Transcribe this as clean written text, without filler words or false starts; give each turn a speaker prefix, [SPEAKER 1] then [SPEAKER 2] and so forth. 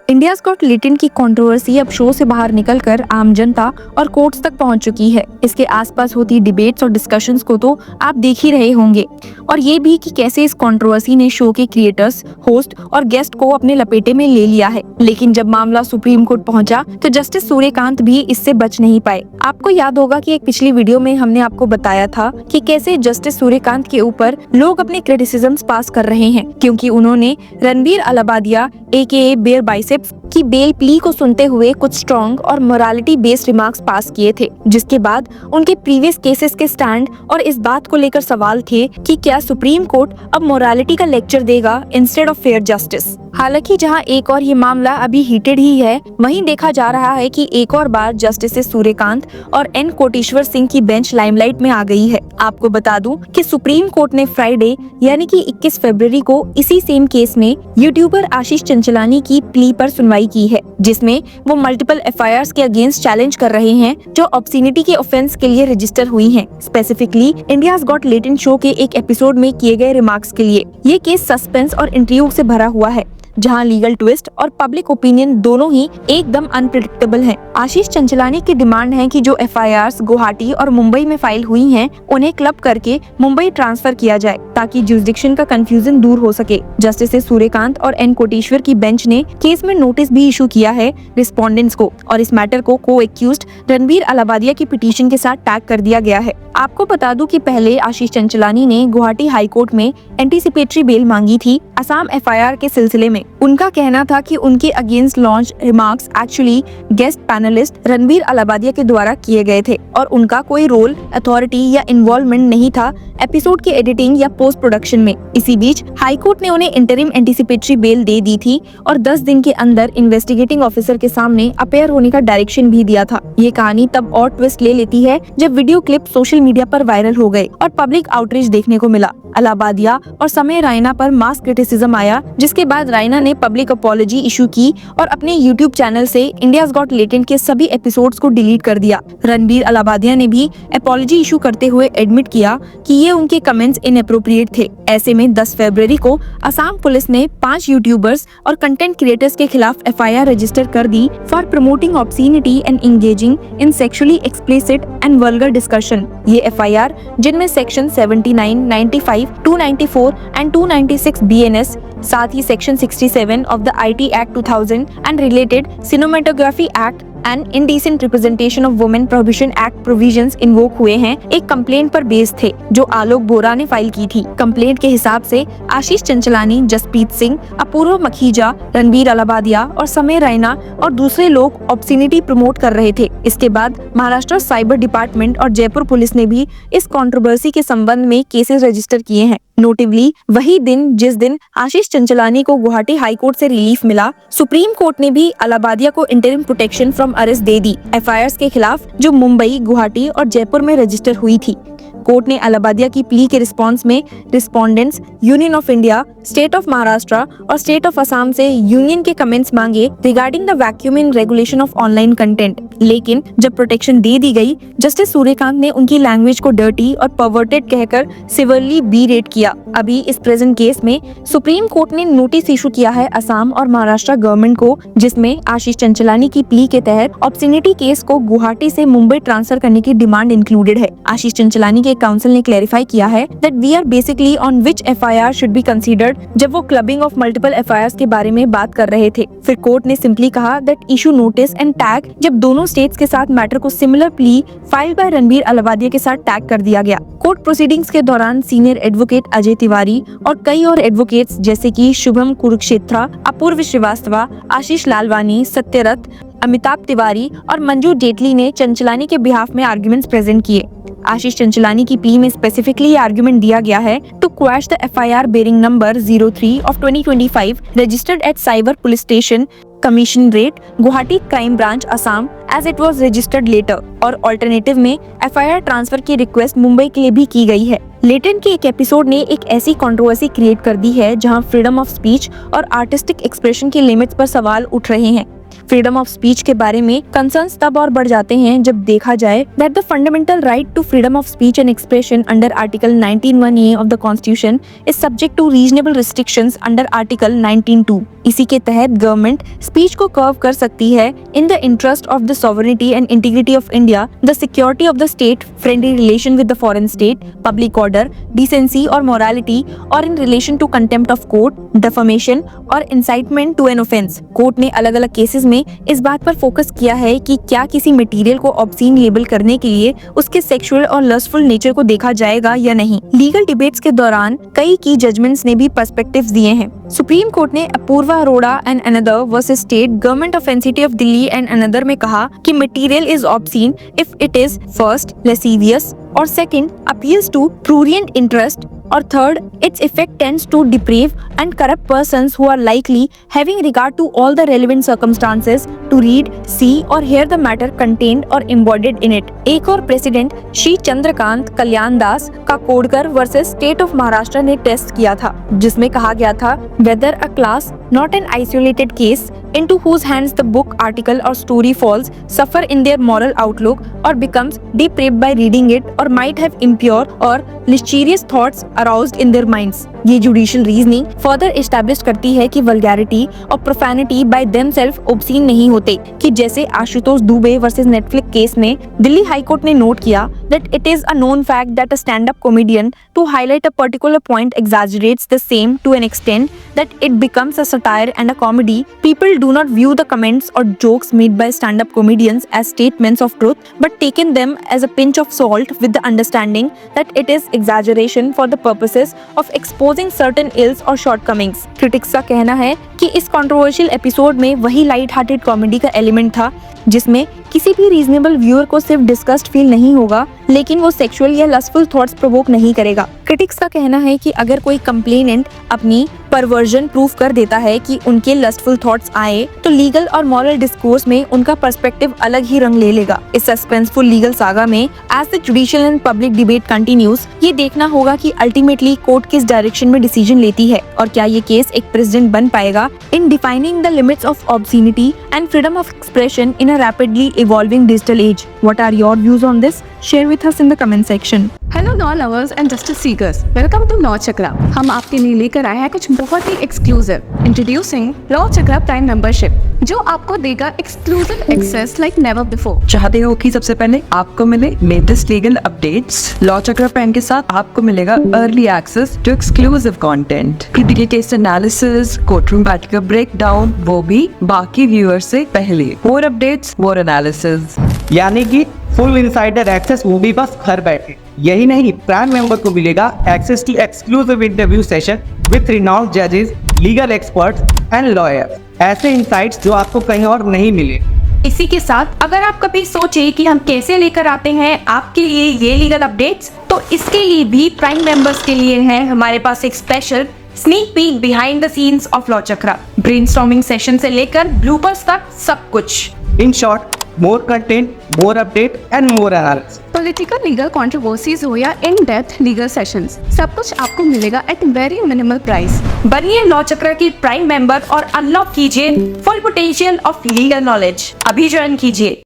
[SPEAKER 1] India's got talent की controversy अब show से बाहर निकलकर आम जनता और कोर्ट्स तक पहुंच चुकी है। इसके आसपास होती डिबेट्स और डिस्कशंस को तो आप देख ही रहे होंगे, और ये भी कि कैसे इस कंट्रोवर्सी ने शो के क्रिएटर्स, होस्ट और गेस्ट को अपने लपेटे में ले लिया है। लेकिन जब मामला सुप्रीम कोर्ट पहुंचा तो जस्टिस सूर्यकांत भी इससे बच नहीं पाए। आपको याद होगा कि एक पिछली वीडियो में हमने आपको बताया था कि कैसे जस्टिस सूर्यकांत के ऊपर लोग अपने क्रिटिसिज्म्स पास कर रहे हैं, क्योंकि उन्होंने Ranbir Allahbadia AKA Beer Biceps की बेल प्ली को सुनते हुए कुछ स्ट्रॉन्ग और मोरालिटी बेस्ड रिमार्क्स पास किए थे, जिसके बाद उनके प्रीवियस केसेस के स्टैंड और इस बात को लेकर सवाल थे कि क्या सुप्रीम कोर्ट अब मोरालिटी का लेक्चर देगा इंस्टेड ऑफ फेयर जस्टिस। हालांकि जहां एक और ये मामला अभी हीटेड ही है, वहीं देखा जा रहा है कि एक और बार जस्टिस सूर्यकांत और N कोटेश्वर सिंह की बेंच लाइमलाइट में आ गई है। आपको बता दूं कि सुप्रीम कोर्ट ने फ्राइडे यानी कि 21 फरवरी को इसी सेम केस में यूट्यूबर आशीष चंचलानी की प्ली पर सुनवाई की है, जिसमें वो मल्टीपल FIRs के अगेंस्ट चैलेंज कर रहे हैं जो ऑब्ससीनिटी के ऑफेंस के लिए रजिस्टर हुई हैं, specifically India's got talent show के एक एपिसोड में किए गए रिमार्क्स के लिए। ये केस सस्पेंस और इंट्रिग से भरा हुआ है, जहां लीगल ट्विस्ट और पब्लिक ओपिनियन दोनों ही एकदम अनप्रेडिक्टेबल हैं। आशीष चंचलानी की डिमांड है कि जो FIRs गुवाहाटी और मुंबई में फाइल हुई हैं, उन्हें क्लब करके मुंबई ट्रांसफर किया जाए ताकि जुरिसडिक्शन का कंफ्यूजन दूर हो सके। जस्टिस सूर्यकांत और N कोटेश्वर की बेंच ने केस में नोटिस भी इशू किया है रिस्पोंडेंट्स को, और इस मैटर को को-एक्यूज्ड रणबीर अलाबादिया की पिटीशन के साथ टैग कर दिया गया है। आपको बता दूं कि पहले आशीष चंचलानी ने गुवाहाटी हाई कोर्ट में एंटीसिपेटरी बेल मांगी थी असम FIR के सिलसिले में। उनका कहना था कि उनके against launch remarks actually guest panelist Ranbir Allahbadia के द्वारा किए गए थे और उनका कोई रोल, अथॉरिटी या इन्वॉल्वमेंट नहीं था एपिसोड के एडिटिंग या पोस्ट प्रोडक्शन में। इसी बीच हाई कोर्ट ने उन्हें इंटरिम एंटीसिपेटरी बेल दे दी थी और 10 दिन के अंदर इन्वेस्टिगेटिंग ऑफिसर के सामने अपेयर होने का डायरेक्शन भी दिया था। ये कहानी तब और ट्विस्ट ले लेती है जब वीडियो क्लिप सोशल मीडिया पर वायरल हो गए और पब्लिक आउटरीच देखने को मिला। अलाबादिया और समय रायना पर मास क्रिटिसिज्म आया, जिसके बाद रायना ने पब्लिक अपॉलजी इशू की और अपने यूट्यूब चैनल से इंडियाज गॉट टैलेंट के सभी एपिसोड्स को डिलीट कर दिया। रणबीर अलाबादिया ने भी अपॉलजी इशू करते हुए एडमिट किया कि ये उनके कमेंट्स इनएप्रोप्रिएट थे। ऐसे में 10 फरवरी को असम पुलिस ने 5 यूट्यूबर्स और कंटेंट क्रिएटर्स के खिलाफ FIR रजिस्टर कर दी for promoting obscenity and engaging in sexually explicit and vulgar discussion. ये FIR, जिनमें सेक्शन 79, 95, 294 एंड 296 BNS, साथ ही section 67 of the IT act 2000 and related cinematography act and indecent representation of women prohibition act provisions invoke हुए हैं, एक complaint पर base थे जो आलोक बोरा ने फाइल की थी। कंप्लेंट के हिसाब से आशीष चंचलानी, जसप्रीत सिंह, अपूर्व मखीजा, रणबीर अलाबादिया और समय रैना और दूसरे लोग ऑब्ससीनिटी प्रमोट कर रहे थे। इसके बाद महाराष्ट्र साइबर डिपार्टमेंट और जयपुर पुलिस ने भी इस कंट्रोवर्सी के संबंध में केसेस रजिस्टर किए हैं। नोटिवली वही दिन जिस दिन आशीष चंचलानी को गुवाहाटी हाई कोर्ट से रिलीफ मिला, सुप्रीम कोर्ट ने भी अलाबादिया को interim protection from arrest they the FIRs के खिलाफ जो मुंबई, गुवाहाटी और जयपुर में रजिस्टर हुई थी। कोर्ट ने अलाबादिया की प्ली के रिस्पांस में respondents, union of India, state of Maharashtra और स्टेट ऑफ असम से यूनियन के कमेंट्स मांगे regarding the vacuum in regulation of online content. लेकिन जब प्रोटेक्शन दे दी गई, जस्टिस सूर्यकांत ने उनकी लैंग्वेज को डर्टी और परवर्टेड कहकर सिवियरली बी रेट किया। अभी इस प्रेजेंट केस में सुप्रीम कोर्ट ने नोटिस इशू किया है असम और महाराष्ट्र गवर्नमेंट को, जिसमें आशीष चंचलानी की प्ली के तहत ऑब्ससीनिटी केस को गुवाहाटी से मुंबई ट्रांसफर करने की डिमांड इंक्लूडेड है। आशीष चंचलानी के काउंसिल ने क्लैरिफाई किया है that we are basically on which FIR should be considered, जब वो क्लबिंग ऑफ मल्टीपल FIRs के बारे में बात कर रहे थे। फिर कोर्ट ने सिंपली कहा that issue notice and tag जब दोनों स्टेट्स के साथ मैटर को similar plea file by Ranbir Allahbadia के साथ टैग कर दिया गया। कोर्ट प्रोसीडिंग्स के दौरान सीनियर एडवोकेट अजय तिवारी और कई और एडवोकेट्स जैसे कि शुभम कुरुक्षेत्रा, अपूर्व श्रीवास्तव, आशीष लालवानी, सत्यरथ, अमिताभ तिवारी और मंजू जेटली ने चंचलानी के बिहाफ में आर्गुमेंट्स प्रेजेंट किए। आशीष चंचलानी की प्ली में स्पेसिफिकली आर्गुमेंट दिया गया है to quash the FIR bearing number 03 of 2025 registered at cyber police station commissionerate Guwahati crime branch Assam as it was registered later, और ऑल्टरनेटिव में FIR ट्रांसफर की रिक्वेस्ट मुंबई के लिए भी की गई है। लेटेंट के एक एपिसोड ने एक ऐसी कंट्रोवर्सी क्रिएट कर दी है जहां फ्रीडम ऑफ स्पीच और आर्टिस्टिक एक्सप्रेशन के लिमिट्स पर सवाल उठ रहे हैं। फ्रीडम ऑफ स्पीच के बारे में कंसर्न्स तब और बढ़ जाते हैं जब देखा जाए that the fundamental right to freedom of speech and expression under article 19(1)(a) of the constitution is subject to reasonable restrictions under article 19(2). इसी के तहत गवर्नमेंट स्पीच को कर्व कर सकती है in the interest of the sovereignty and integrity of India, the security of the state, friendly relation with the foreign state, public order, decency और morality, और in relation to contempt of court, defamation और incitement to an offence. Court ने अलग अलग cases में इस बात पर फोकस किया है कि क्या किसी मटेरियल को ऑब्सीन लेबल करने के लिए उसके सेक्सुअल और लस्टफुल नेचर को देखा जाएगा या नहीं। लीगल डिबेट्स के दौरान कई की जजमेंट्स ने भी पर्सपेक्टिव्स दिए हैं। सुप्रीम कोर्ट ने Apoorva Arora and another versus state government of N city of Delhi and another में कहा कि material is obscene if it is first lascivious, और second appeals to prurient interest, और third, its effect tends to deprave and corrupt persons who are likely, having regard to all the relevant circumstances, to read, see or hear the matter contained or embodied in it। एक और president Shri Chandrakant कल्याण दास का Kodkar versus state of Maharashtra ने test किया था, जिसमें कहा गया था whether a class, not an isolated case, into whose hands the book, article or story falls, suffer in their moral outlook or becomes depraved by reading it, or might have impure or lascivious thoughts aroused in their minds। ये judicial reasoning further establish करती है कि vulgarity और प्रोफैनिटी bye themselves obscene नहीं होते, कि जैसे Ashutosh Dubey versus Netflix case में दिल्ली हाई कोर्ट ने नोट किया that it is a known fact that a stand up comedian to highlight a particular point exaggerates the same to an extent that it becomes a satire and a comedy। People do not view the comments or jokes made by stand-up comedians as statements of truth, but taken them as a pinch of salt with the understanding that it is exaggeration for the purposes of exposing certain ills or shortcomings। Critics का कहना है कि इस controversial episode में वही light hearted comedy का element था जिसमें किसी भी रीजनेबल व्यूअर को सिर्फ डिस्गस्ट फील नहीं होगा, लेकिन वो सेक्सुअल या लस्टफुल थॉट्स प्रोवोक नहीं करेगा। क्रिटिक्स का कहना है कि अगर कोई कंप्लेनेंट अपनी परवर्जन प्रूफ कर देता है कि उनके लस्टफुल थॉट्स आए, तो लीगल और मॉरल डिस्कोर्स में उनका पर्सपेक्टिव अलग ही रंग ले लेगा। इस सस्पेंसफुल लीगल सागा में as the judicial and public debate continues, ये देखना होगा कि अल्टीमेटली कोर्ट किस डायरेक्शन में डिसीजन लेती है और क्या ये केस एक प्रेसिडेंट बन पाएगा in defining the limits of obscenity and freedom of expression in a rapidly evolving digital age। What are your views on this? Share with us in the comment section।
[SPEAKER 2] Hello law lovers and justice seekers, welcome to law Chakra. हम आपके लिए लेकर आए हैं कुछ बहुत ही exclusive. Introducing law Chakra prime membership, जो आपको देगा exclusive access like never before.
[SPEAKER 3] चाहते हो कि सबसे पहले आपको मिले latest legal updates? Law Chakra prime के साथ आपको मिलेगा early access to exclusive content, critical case analysis, courtroom battle का ब्रेकडाउन, वो भी बाकी व्यूअर्स से पहले। मोर अपडेट्स, मोर एनालिसिस,
[SPEAKER 4] यानी कि फुल इनसाइडर एक्सेस, वो भी बस घर बैठे। यही नहीं, प्राइम मेंबर को मिलेगा access to exclusive interview session with renowned जजेस, लीगल एक्सपर्ट्स एंड लॉयर्स। ऐसे इनसाइट्स जो आपको कहीं और नहीं मिले।
[SPEAKER 2] इसी के साथ अगर आप कभी सोचे कि हम कैसे लेकर आते हैं आपके लिए ये लीगल अपडेट्स, तो इसके लिए भी प्राइम मेंबर्स के लिए है हमारे पास एक special sneak peek behind the scenes of law chakra. Brainstorming session से लेकर ब्लूपर्स तक सब कुछ।
[SPEAKER 4] In short, more content, more update and more analysis.
[SPEAKER 2] Political legal controversies हो या इन डेप्थ लीगल सेशंस, सब कुछ आपको मिलेगा एट वेरी मिनिमल प्राइस। बनिए लॉ चक्र की प्राइम मेंबर और अनलॉक कीजिए full potential of legal knowledge. अभी ज्वाइन कीजिए।